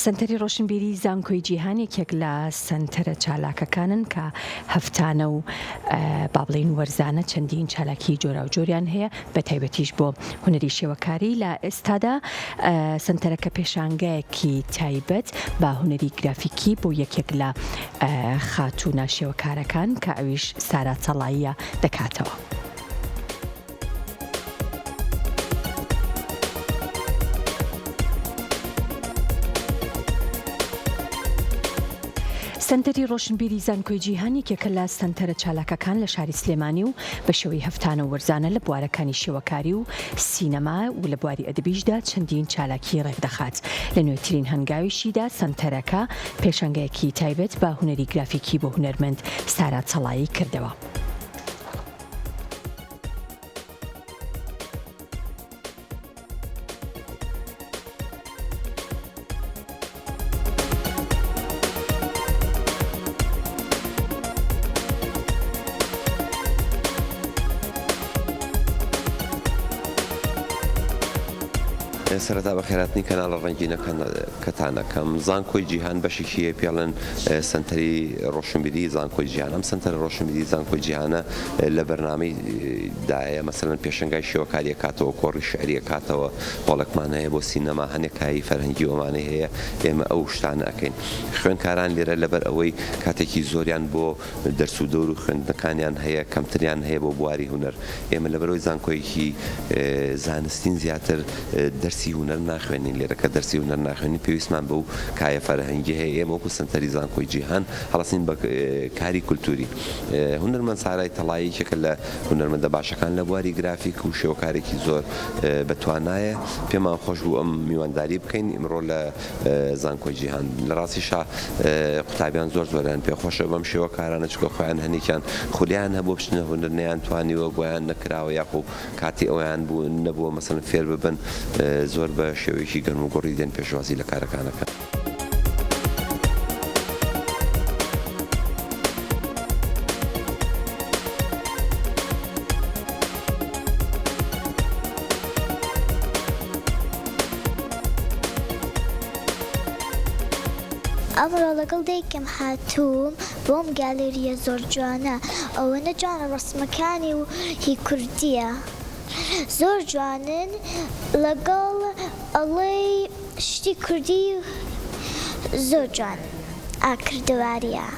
سنتەری ڕۆشنبیری زانکۆی جیهانێکێک لە سنتەرە چالاکەکانن کە هەفتانە و با بڵێن وەرزانە چەندین چالاکی جۆرا و جۆریان هەیە بە تایبەتیش بۆ هونەری شێوەکاری. لە ئێستادا سنتەرەکە پێشانگایەکی تایبەت با هونەری گرافیکی بۆ یەکێک لە خاتوونە شێوەکارەکان کە ئەویش سارا چەڵاییە دەکاتەوە. سنتەری ڕۆشنبیری زانکۆی جیهانێکێکە لە سنتەرە چالاکەکان لە شاری سلێمانی و بە شێوەی هەفتانە و وەرزانە لە بوارەکانی شێوەکاری و سینەما و لە بواری ئەدەبیشدا چەندین چالاکی ڕێکدەخات. لە نوێترین هەنگاویشیدا سنتەرەکە پێشەنگایەکی تایبەت بە هونەری گرافیکی بۆ هونەرمەند سارا چەڵایی کردەوە. سەرەتا بە خێراتنی کەناڵە ڕەنگینەکەتانەکەم زانکۆی جیهان بەشێکیە پێڵێن سنتەری ڕۆشنبیری زانکۆی جیهان. ئەم سنتەرە ڕۆشنبیری زانکۆی جیهانە لە بەرنامەی دایە مەسەلەن پێشەنگای شێوەکاریە کاتەوە، کۆڕی شعریە کاتەوە، پۆڵێکمانەیە بۆ سینەما، هەنێکایی فەرهەنگی ئەومانەی هەیە. ئێمە ئەو شتانە ئەەکەین. خوێندکاران لێرە لەبەر ئەوەی کاتێکی زۆریان بۆ دەرس و دەور و خوێندنەکانیان هەیە، کەمتریان هەیە بۆ بواری هونەر. ئێمە لەبەرەوەی زانکۆیەکی زانستین زیاتر دەرسی هونەر ناخوێنین. لێرە کە دەرسی هونەر ناخوێنین پێویستمان بەو کایە فەرهەنگی هەیە. ئێمە وەکو سنتەری زانکۆی جیهان هەڵەسین بە کاری کولتوری. هونەرمەند سارای تەڵایی یەکێکە لە هونەرمەندە باشەکان لە بواری گرافیک و شێوەکارێکی زۆر بەتوانایە. پێمان خۆش بوو ئەم میوانداری بکەین ئمڕۆ لە زانکۆی جیهان. لە ڕاستیشا قوتابیان زۆریان پێخۆشە بەم شێوەکارانە، چکە خۆیان هەنێکیان خولیان هەبوو بچنە هونەر نەیانتوانیوە، گۆیان نەکراوە، یاخۆ کاتی ئەویان بوو نەبووە مەسەلەن فێر ببن، زۆر بە شێوەیەکی گەرم و گۆڕی دێن پێشوازی لە کارەکانەکە. ئەمڕۆ لەگەڵ دایکم هاتووم بۆم گالێریە زۆر جوانە. ئەوەنە جوانە، ڕەسمەکانی و هی کوردیە زۆر جوانن، لەگەڵ ئەڵێی شتی کوردی زۆر جوان ئاکردەواریە.